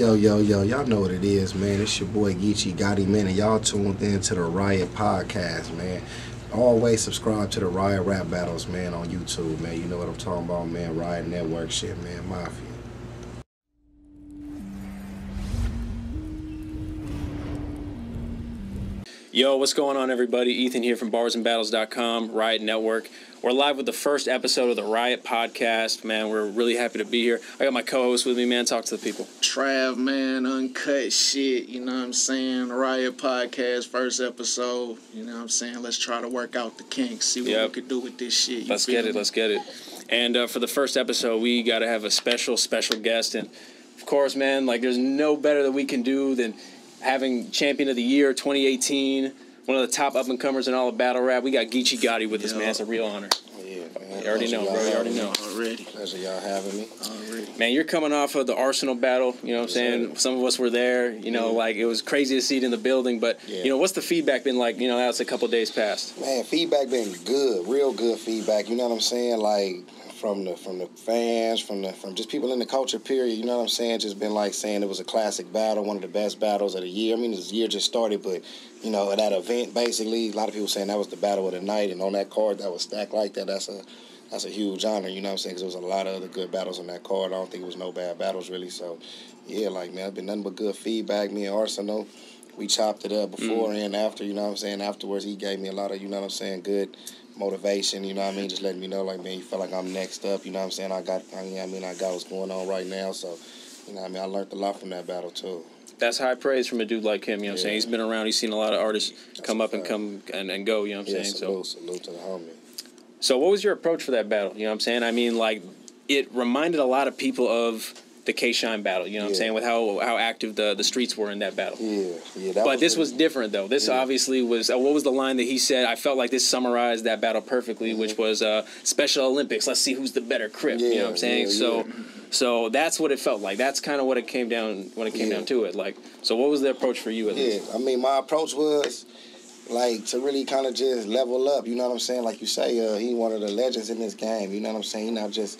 Yo, y'all know what it is, man. It's your boy Geechi Gotti, man, and y'all tuned in to the Riot Podcast, man. Always subscribe to the Riot Rap Battles, man, on YouTube, man. You know what I'm talking about, man. Riot Network shit, man. Mafia. Yo, what's going on, everybody? Ethan here from barsandbattles.com, Riot Network. We're live with the first episode of the Riot Podcast. Man, we're really happy to be here. I got my co-host with me, man. Talk to the people. Trav, man, uncut shit, you know what I'm saying? Riot Podcast, first episode, you know what I'm saying? Let's try to work out the kinks, see what we could do with this shit. Let's get it. And for the first episode, we got to have a special guest. And, of course, man, like, there's no better that we can do than having Champion of the Year 2018, one of the top up-and-comers in all of battle rap. We got Geechi Gotti with us, man. It's a real honor. Yeah, man. You already know, bro. You already know. Already. Pleasure y'all having me. Already. Man, you're coming off of the Arsenal battle, you know what I'm saying? Some of us were there, you know, like, it was crazy to see it in the building, but, you know, what's the feedback been like, you know, now it's a couple of days past? Man, feedback been good, real good feedback, you know what I'm saying? Like, from the fans, from just people in the culture, period, you know what I'm saying? Just been like saying it was a classic battle, one of the best battles of the year. I mean, this year just started, but, you know, at that event, basically, a lot of people saying that was the battle of the night, and on that card that was stacked like that, that's a huge honor, you know what I'm saying? Because there was a lot of other good battles on that card. I don't think it was no bad battles, really. So, yeah, like, man, it's been nothing but good feedback. Me and Arsenal, we chopped it up before and after, you know what I'm saying? Afterwards, he gave me a lot of, you know what I'm saying, good motivation, you know what I mean? Just letting me know, like, man, you feel like I'm next up, you know what I'm saying? I got what's going on right now. So, you know what I mean? I learned a lot from that battle, too. That's high praise from a dude like him, you know what I'm saying? He's been around, he's seen a lot of artists come up and go, you know what I'm saying? Salute to the homie. So what was your approach for that battle? You know what I'm saying? I mean, like, it reminded a lot of people of the K-Shine battle, you know what I'm saying, with how active the streets were in that battle. Yeah. But this was different, though. This obviously was, what was the line that he said? I felt like this summarized that battle perfectly, which was Special Olympics, let's see who's the better Crip, you know what I'm saying? So that's what it felt like. That's kind of what it came down, down to it. Like, so what was the approach for you at least? I mean, my approach was, like, to really kind of just level up, you know what I'm saying? Like you say, he one of the legends in this game, you know what I'm saying? He not just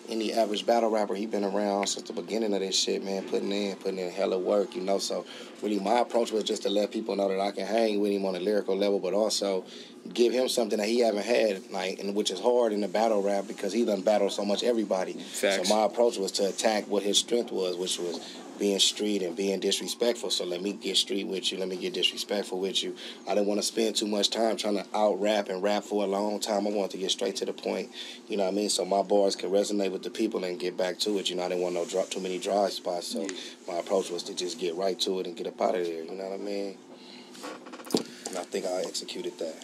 any average battle rapper. He been around since the beginning of this shit, man, putting in hella work, you know? So really my approach was just to let people know that I can hang with him on a lyrical level, but also give him something that he haven't had, like, and which is hard in the battle rap because he done battled so much everybody. Facts. So my approach was to attack what his strength was, which was being street and being disrespectful. So let me get street with you. Let me get disrespectful with you. I didn't want to spend too much time trying to out-rap and rap for a long time. I wanted to get straight to the point, you know what I mean? So my bars could resonate with the people and get back to it. You know, I didn't want too many dry spots. So my approach was to just get right to it and get up out of there, you know what I mean? And I think I executed that.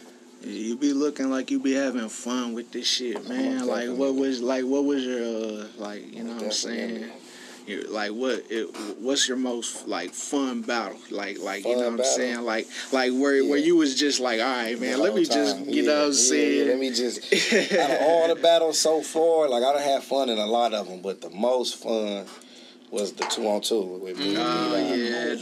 You be looking like you be having fun with this shit, man. Like, what was your, like, you know what I'm saying? What's your most, like, fun battle? Like you know what I'm saying? Like where you was just like, all right, man, let me just, you know what I'm saying? Let me just, out of all the battles so far, like, I done had fun in a lot of them, but the most fun was the 2-on-2 with me. Versus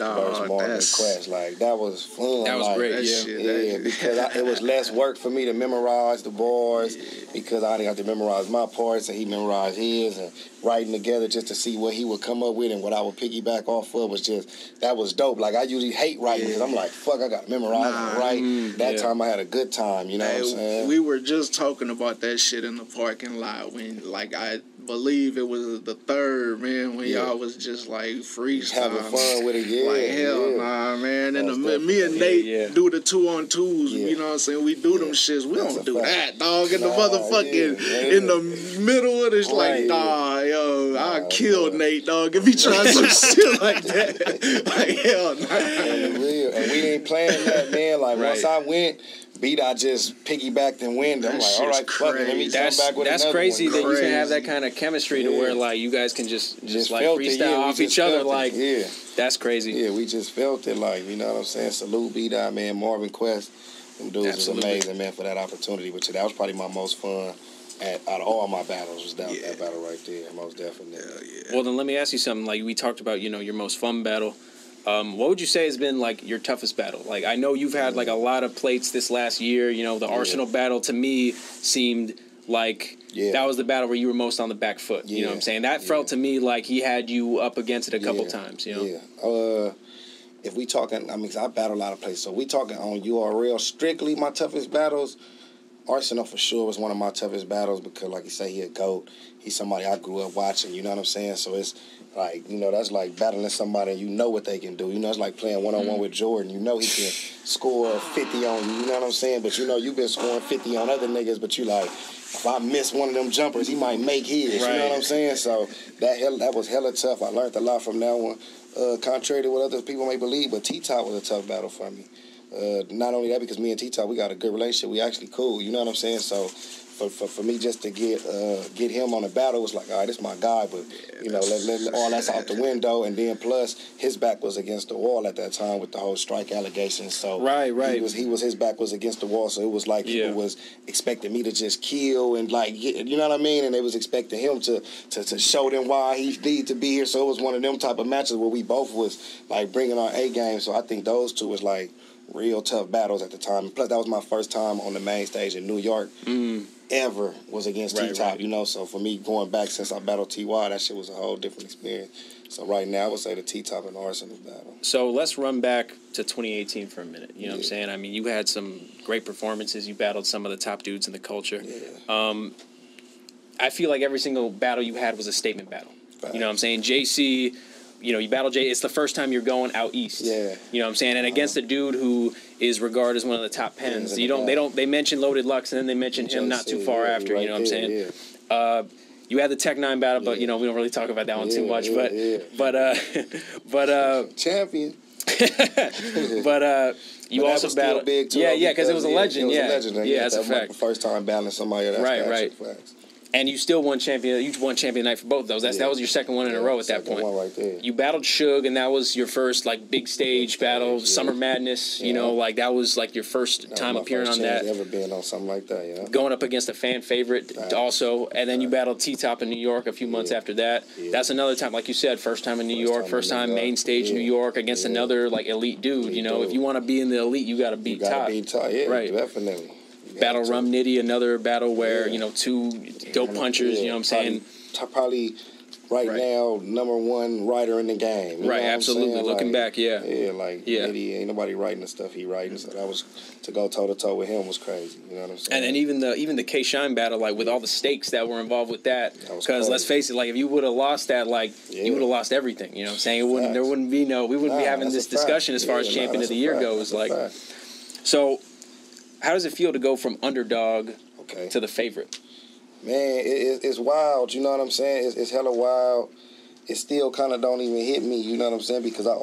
Marvin Quest. Like, that was fun. That was like, great, because it was less work for me to memorize the bars because I didn't have to memorize my parts and he memorized his, and writing together just to see what he would come up with and what I would piggyback off of was just, that was dope. Like, I usually hate writing because I'm like, fuck, I got to memorize and write. That time I had a good time, you know what I'm saying? We were just talking about that shit in the parking lot when, like, I believe it was the third, man, when y'all was just like freestyle, having fun with it, like hell nah, man. And me and Nate do the 2-on-2s, you know what I'm saying? We do them shits. We don't do that, dog. In the motherfucking in the middle of this, like, nah, yo, I killed Nate, dog, if he tried some shit like that. Like, hell nah. And we ain't playing that, man. Like, once I went, I just piggybacked and win. I'm like, all right, fuck it, let me come back with that's another crazy one. That you can have that kind of chemistry to where, like, you guys can just like freestyle off each other. Like, that's crazy. Yeah, we just felt it, like, you know what I'm saying? Salute B-Dot, man, Marvin Quest. Them dudes was amazing, man, for that opportunity. But that was probably my most fun out of all my battles was that battle right there, most definitely. Well, then let me ask you something. Like, we talked about, you know, your most fun battle. What would you say has been, like, your toughest battle? Like, I know you've had, like, a lot of plates this last year. You know, the Arsenal battle, to me, seemed like that was the battle where you were most on the back foot. You know what I'm saying? That felt to me like he had you up against it a couple times. You know? Yeah. If we talking, I mean, 'cause I battle a lot of places. So we talking on URL strictly. My toughest battles, Arsenal for sure was one of my toughest battles because, like you say, he a GOAT. He's somebody I grew up watching. You know what I'm saying? So it's like, you know, that's like battling somebody and you know what they can do. You know, it's like playing one-on-one with Jordan. You know he can score 50 on you. You know what I'm saying? But you know you've been scoring 50 on other niggas. But you like, if I miss one of them jumpers, he might make his. Right. You know what I'm saying? So that was hella tough. I learned a lot from that one. Contrary to what other people may believe, but T-Top was a tough battle for me. Not only that, because me and T-Top, we got a good relationship. We actually cool. You know what I'm saying? So for me just to get him on a battle was like, all right, this is my guy, but you know, let all that's out the window. And then plus his back was against the wall at that time with the whole strike allegations. So his back was against the wall. So it was like people was expecting me to just kill and like, you know what I mean? And they was expecting him to show them why he needed to be here. So it was one of them type of matches where we both was like bringing our A game. So I think those two was like real tough battles at the time. Plus that was my first time on the main stage in New York. Ever was against T-Top, you know, so for me going back since I battled T.Y., that shit was a whole different experience. So right now I would say the T-Top and Arsenal battle. So let's run back to 2018 for a minute, you know what I'm saying? I mean, you had some great performances, you battled some of the top dudes in the culture. I feel like every single battle you had was a statement battle. Facts. You know what I'm saying? JC, you know, you battle Jay. It's the first time you're going out east. Yeah. You know what I'm saying? And against a dude who is regarded as one of the top pens. They mention Loaded Lux and then they mention him not too far after. Right, you know what I'm saying? Yeah. You had the Tech 9 battle, but you know we don't really talk about that one too much. But champion. But you also battled. Yeah, because it was a legend. It was a legend. Yeah, that's a fact. The first time battling somebody. That's right. And you still won champion. You won champion night for both of those. That was your second one in a row at that point. One right there. You battled Suge, and that was your first like big stage battle. Summer Madness. You know, like that was like your first time appearing on that. Ever been on something like that? Yeah. Going up against a fan favorite also, and then you battled T-Top in New York a few months after that. That's another time, like you said, first time in New York, first time main stage New York against another like elite dude. You know, if you want to be in the elite, you got to beat Top. Yeah, right. Definitely. Battle Rum Nitty, another battle where, you know, two dope punchers, you know what I'm saying? Probably right now, #1 writer in the game. You know absolutely. Looking back, Nitty, ain't nobody writing the stuff he writing. So that was, to go toe-to-toe with him was crazy. You know what I'm saying? And then even the K-Shine battle, like, with all the stakes that were involved with that. Because let's face it, like, if you would have lost that, like, you would have lost everything. You know what I'm saying? We wouldn't be having this discussion as far as Champion of the Year goes. Like, so how does it feel to go from underdog to the favorite? Man, it's wild. You know what I'm saying? It's hella wild. It still kind of don't even hit me. You know what I'm saying? Because I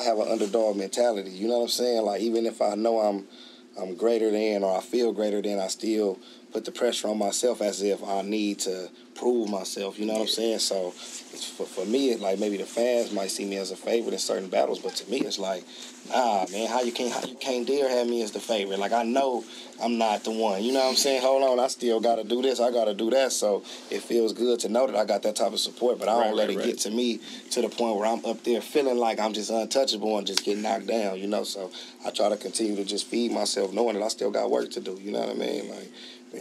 have an underdog mentality. You know what I'm saying? Like, even if I know I'm greater than or I feel greater than, I still put the pressure on myself as if I need to prove myself. You know what I'm saying? So for me, it's like maybe the fans might see me as a favorite in certain battles, but to me, it's like, nah, man, how you can't dare have me as the favorite? Like, I know I'm not the one. You know what I'm saying? Hold on, I still got to do this. I got to do that. So it feels good to know that I got that type of support, but I don't let it get to me to the point where I'm up there feeling like I'm just untouchable and just getting knocked down, you know? So I try to continue to just feed myself knowing that I still got work to do. You know what I mean?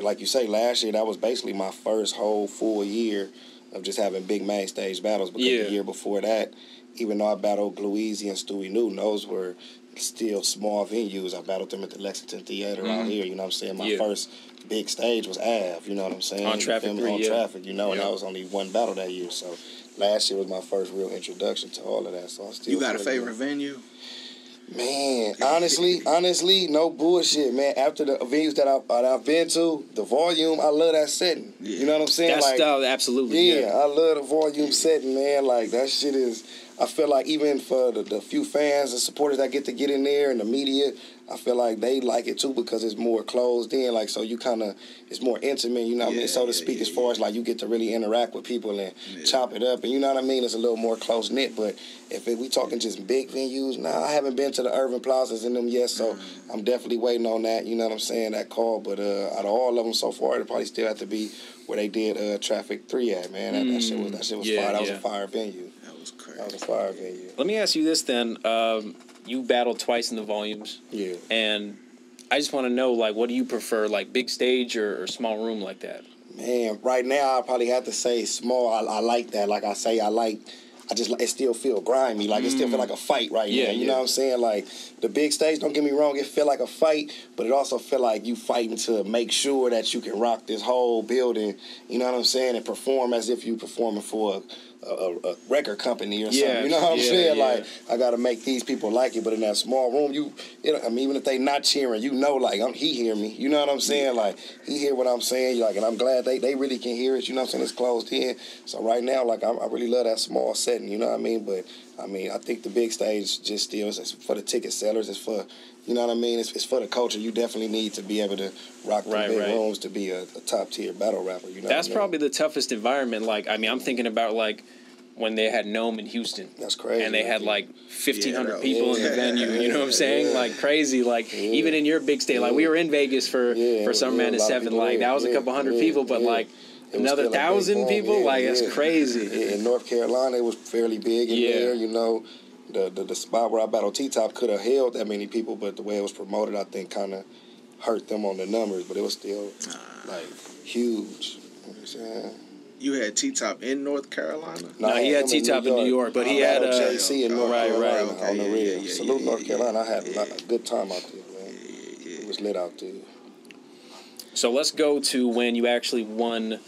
Like you say, last year, that was basically my first whole full year of just having big main stage battles, because the year before that, even though I battled Gluezy and Stewie Newton, those were still small venues. I battled them at the Lexington Theater out here, you know what I'm saying? My first big stage was Ave, you know what I'm saying? On Traffic 3, Traffic, you know, and that was only one battle that year. So last year was my first real introduction to all of that. So I still. You got a favorite venue? Man, honestly, no bullshit, man. After the venues that I've been to, the volume, I love that setting. You know what I'm saying? That style, absolutely. Yeah, I love the volume setting, man. Like, that shit is, I feel like even for the few fans and supporters that get in there and the media, I feel like they like it too because it's more closed in. Like, so you kind of, it's more intimate, you know what I mean, so to speak, as far as like you get to really interact with people and chop it up. And you know what I mean? It's a little more close knit. But if we talking just big venues, nah, I haven't been to the Urban Plazas in them yet, so I'm definitely waiting on that. You know what I'm saying? That call. But out of all of them so far, it probably still have to be where they did Traffic 3 at, man. That shit was fire. That was a fire venue. That was crazy. That was a fire venue. Let me ask you this then. You battled twice in the volumes. Yeah. And I just want to know, like, what do you prefer, like big stage or small room like that? Man, right now I probably have to say small. I like that. Like I say, it still feel grimy. Like it still feel like a fight right now. You know what I'm saying? Like the big stage, don't get me wrong, it feel like a fight, but it also feel like you fighting to make sure that you can rock this whole building, you know what I'm saying, and perform as if you performing for a record company or something. You know what I'm saying? Yeah. Like I gotta make these people like it, but in that small room, I mean, even if they not cheering, you know, like he hear me. You know what I'm saying? Like he hear what I'm saying. Like, and I'm glad they really can hear it. You know what I'm saying? It's closed in. So right now, like I really love that small setting. You know what I mean? But I mean, I think the big stage just still is for the ticket sellers. It's for, you know what I mean? It's for the culture. You definitely need to be able to rock the big rooms to be a top tier battle rapper. You know, that's probably the toughest environment. Like, I mean, I'm thinking about like when they had Nome in Houston. That's crazy. And they had like 1,500 people in the venue. You know what I'm saying? Like crazy. Like even in your big state, like we were in Vegas for Summer Madness 7. Like that was a couple hundred people, but like another 1,000 people. Like that's crazy. In North Carolina, it was fairly big in there. You know, the spot where I battled T-Top could have held that many people, but the way it was promoted, I think, kind of hurt them on the numbers. But it was still like huge. You know what I'm saying? You had T-Top in North Carolina? No, he had T-Top in New York, but he had JC in North Carolina on the real. Yeah, Salute North Carolina. I had a good time out there, man. It was lit out there. So let's go to when you actually won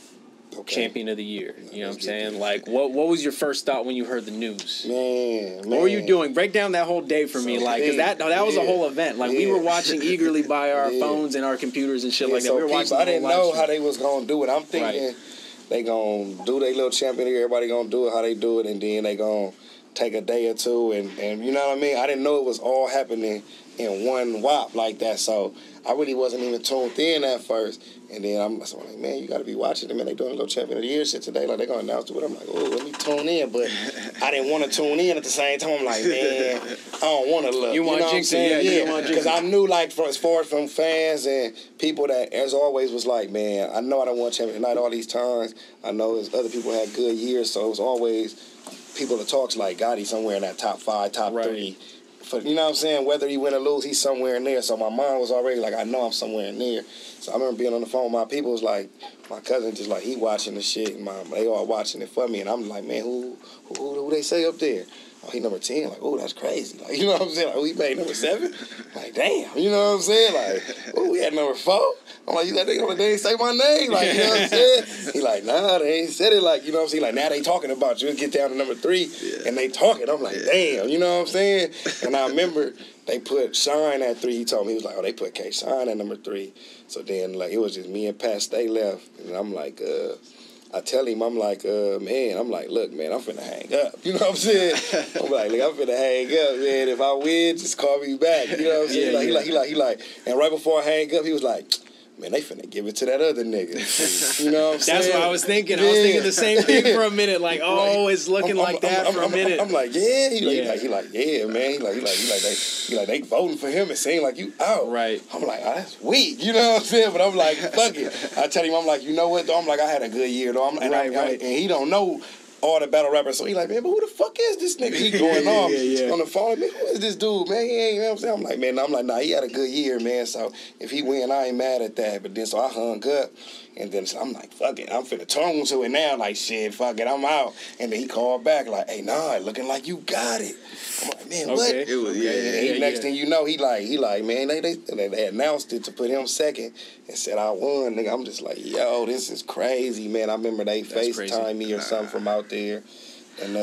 Champion of the Year. You know what I'm saying? Like, what was your first thought when you heard the news? Man. What were you doing? Break down that whole day for me. Like, because that was a whole event. Like, we were watching eagerly by our phones and our computers and shit like that. So we were watching. I didn't know how they was going to do it. I'm thinking they going to do their little champion of the year. Everybody going to do it how they do it. And then they going to take a day or two. And you know what I mean? I didn't know it was all happening in one whop like that. So I really wasn't even tuned in at first. And then I'm like, man, you got to be watching them. And they doing a little champion of the year shit today. Like, they going to announce it. I'm like, oh, let me tune in. But I didn't want to tune in at the same time. I'm like, man, I don't want to look. You want to jinx it? Yeah. Because I knew, like, as far as from fans and people that, as always, was like, man, I know I don't want champion tonight all these times. I know other people had good years. So it was always people that talks like Gotti somewhere in that top 5, top 3. You know what I'm saying? Whether he win or lose, he's somewhere in there. So my mind was already like, I know I'm somewhere in there. So I remember being on the phone with my people. Was like, my cousin just like, he watching the shit. And they all watching it for me. And I'm like, man, who they say up there? Oh, he number 10. Like, oh, that's crazy. Like, you know what I'm saying? Like, oh, he made number 7. Like, damn. You know what I'm saying? Like, oh, we had number 4. I'm like, they ain't say my name. Like, you know what I'm saying? He like, nah, they ain't said it. Like, you know what I'm saying? Like, now they talking about you. Let's get down to number 3, and they talking. I'm like, damn. You know what I'm saying? And I remember they put Shine at 3. He told me, he was like, oh, they put K Shine at number 3. So then, like, it was just me and Pat Stay left. And I'm like, I tell him, I'm like, man, I'm like, look, man, I'm finna hang up. You know what I'm saying? I'm like, look, I'm finna hang up, man. If I win, just call me back. You know what I'm saying? He like, and right before I hang up, he was like, man, they finna give it to that other nigga. You know what I'm saying? That's what I was thinking. I was thinking the same thing for a minute. Like, oh, it's looking like that for a minute. I'm like, yeah. He like, yeah, man. He like, they voting for him. It seemed like you out. Right. I'm like, oh, that's weak. You know what I'm saying? But I'm like, fuck it. I tell him, I'm like, you know what, though? I'm like, I had a good year, though. And he don't know all the battle rappers. So he like, man, but who the fuck is this nigga? He going off on the phone. Man, who is this dude, man? He ain't, you know what I'm saying? I'm like, man, nah, he had a good year, man. So if he win, I ain't mad at that. But then, so I hung up. And then so I'm like, fuck it. I'm finna tone to it now. Like, shit, fuck it, I'm out. And then he called back like, hey, nah, looking like you got it. I'm like, man, what? It was, Next thing you know, he like, man, they announced it to put him second and said I won. Nigga, I'm just like, yo, this is crazy, man. I remember they FaceTime me or something from out there. And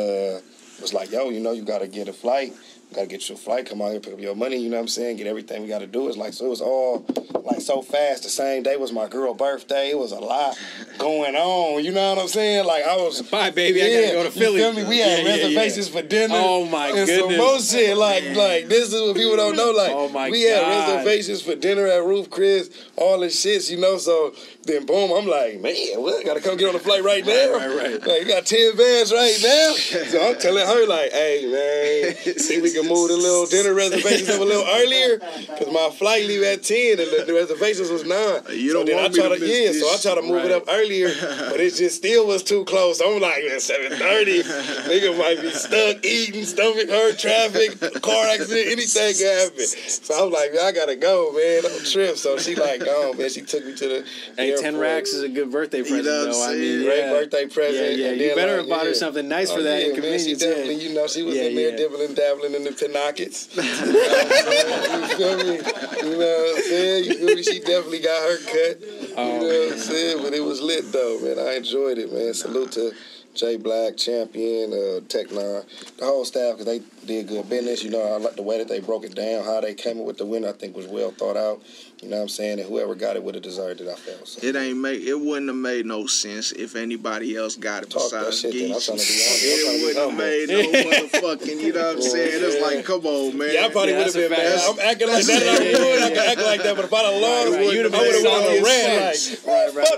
was like, yo, you know, you got to get a flight. You got to get your flight, come out here, pick up your money, you know what I'm saying, get everything we got to do. It's like, so it was all, like, so fast. The same day was my girl's birthday. It was a lot going on, you know what I'm saying? Like, I was... Bye, baby, I got to go to Philly. You feel me? We had reservations for dinner. Oh, my goodness. And some more shit. Like, this is what people don't know. Like, we had reservations for dinner at Roof Chris, all this shit, you know, so... Then boom, I'm like, man, what? Gotta come get on the flight right now. Right. Like, you got 10 bands right now. So I'm telling her, like, hey, man, see, we can move the little dinner reservations up a little earlier, because my flight leave at 10 and the reservations was 9. You don't want me to miss this. So I try to move it up earlier, but it just still was too close. So I'm like, man, 7:30, nigga might be stuck eating, stomach hurt, traffic, car accident, anything can happen. So I was like, man, I gotta go, man, on trip. So she like, oh man, she took me to the airport. 10 racks is a good birthday present, though. I mean, great birthday present. Yeah, you better have bought her something nice for that inconvenience. Man, she definitely, you know, she was in there dibbling, dabbling in the pinockets. You feel me? You know what I'm saying? You feel me? She definitely got her cut. You know what I'm saying? But it was lit, though, man. I enjoyed it, man. Salute to Jay Black, Champion, Tech9, the whole staff, because they did good business. You know, I like the way that they broke it down, how they came up with the winner, I think was well thought out. You know what I'm saying? And whoever got it would have deserved it, I felt. So. It wouldn't have made no sense if anybody else got it besides Geechi. It wouldn't have made no motherfucking, you know what I'm saying? It's like, come on, man. Yeah, I probably would have been mad. I'm acting like that. I can act like that, but if I'd have lost, I would have went on a rant.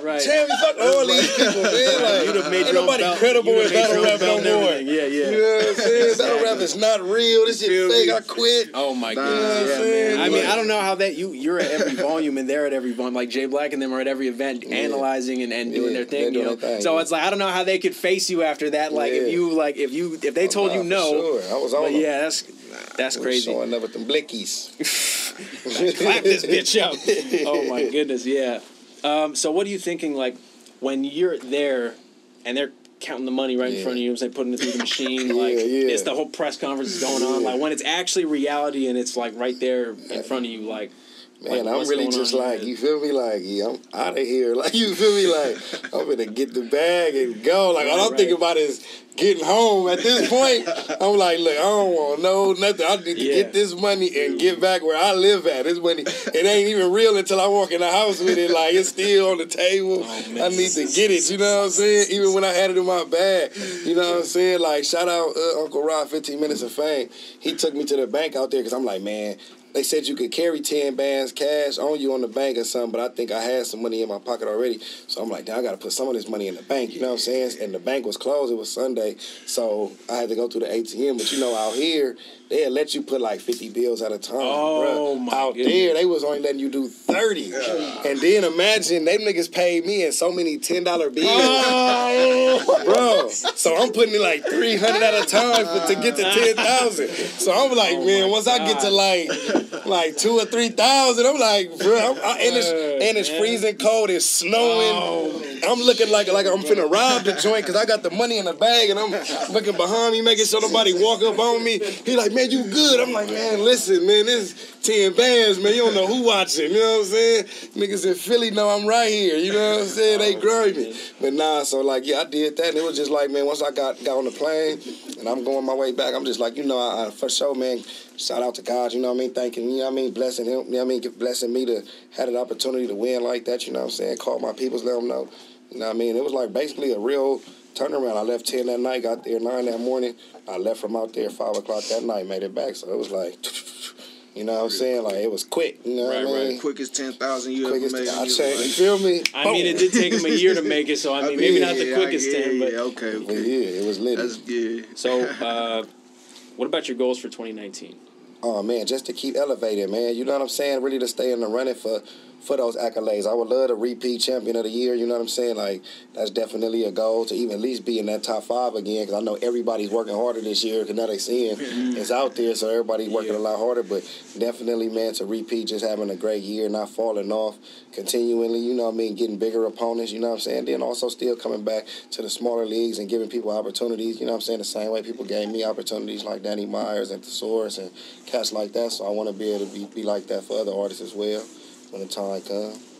Like, Champion, fuck all these people, man. Like, you'd have made nobody credible in battle rap no more. Yeah. You know what I'm saying? Battle rap is not real. This shit fake. I quit. Oh my God. I mean, I don't know how that you're at every volume and they're at every volume. Like Jay Black and them are at every event analyzing and doing their thing, you know. So it's like I don't know how they could face you after that. Like if they told you no. Sure. I was on them. Yeah, that's crazy. Showing up with them blickies. Clap this bitch up. Oh my goodness, yeah. So what are you thinking, like, when you're there and they're counting the money right in front of you, putting it through the machine, like it's the whole press conference is going on, like when it's actually reality and it's like right there in front of you, like, man, I'm really just like, you feel me? Like, I'm out of here. Like, you feel me? Like, I'm gonna get the bag and go. Like, all I'm thinking about is getting home. At this point, I'm like, look, I don't want nothing. I need to get this money and get back where I live at. This money, it ain't even real until I walk in the house with it. Like, it's still on the table. I need to get it. You know what I'm saying? Even when I had it in my bag. You know what I'm saying? Like, shout out Uncle Rod, 15 Minutes of Fame. He took me to the bank out there because I'm like, man, they said you could carry 10 bands cash on you on the bank or something, but I think I had some money in my pocket already. So I'm like, damn, I got to put some of this money in the bank. You know what I'm saying? And the bank was closed. It was Sunday. So I had to go to the ATM. But, you know, out here, they'd let you put like 50 bills at a time. Oh, my out goodness. There, they was only letting you do 30. Yeah. And then imagine, them niggas paid me in so many $10 bills. Oh. Bro. So I'm putting in like 300 at a time to get to 10,000. So I'm like, man, once I get to like 2,000 or 3,000, I'm like, bro, and it's freezing cold, it's snowing. I'm looking like I'm finna rob the joint because I got the money in the bag and I'm looking behind me, making sure nobody walk up on me. He like, man, you good? I'm like, man, listen, man, this 10 bands, man, you don't know who watching, you know what I'm saying? Niggas in Philly know I'm right here, you know what I'm saying? They grimy. But nah, so like, yeah, I did that, and it was just like, man, once I got on the plane and I'm going my way back, I'm just like, you know, I for sure, man, shout out to God, you know what I mean, thanking, you know what I mean, blessing him, you know what I mean, blessing me to have an opportunity to win like that, you know what I'm saying, call my peoples, let them know, you know what I mean, it was like basically a real turnaround. I left 10 that night, got there 9 that morning, I left from out there 5 o'clock that night, made it back, so it was like, you know what I'm saying, like, it was quick, you know what I mean? Quickest 10,000 you ever made. You feel me? I mean, it did take him a year to make it, so I mean, maybe not the quickest 10, but... Okay. But yeah, it was lit. That's good. So, what about your goals for 2019? Oh, man, just to keep elevating, man. You know what I'm saying? Really to stay in the running for those accolades. I would love to repeat champion of the year, you know what I'm saying? Like, that's definitely a goal to even at least be in that top 5 again, because I know everybody's working harder this year, because now they're seeing it's out there, so everybody's working a lot harder, but definitely, man, to repeat, just having a great year, not falling off, continually, you know what I mean, getting bigger opponents, you know what I'm saying? Then also still coming back to the smaller leagues and giving people opportunities, you know what I'm saying? The same way people gave me opportunities like Danny Myers and Thesaurus and cats like that, so I want to be able to be like that for other artists as well when the time comes.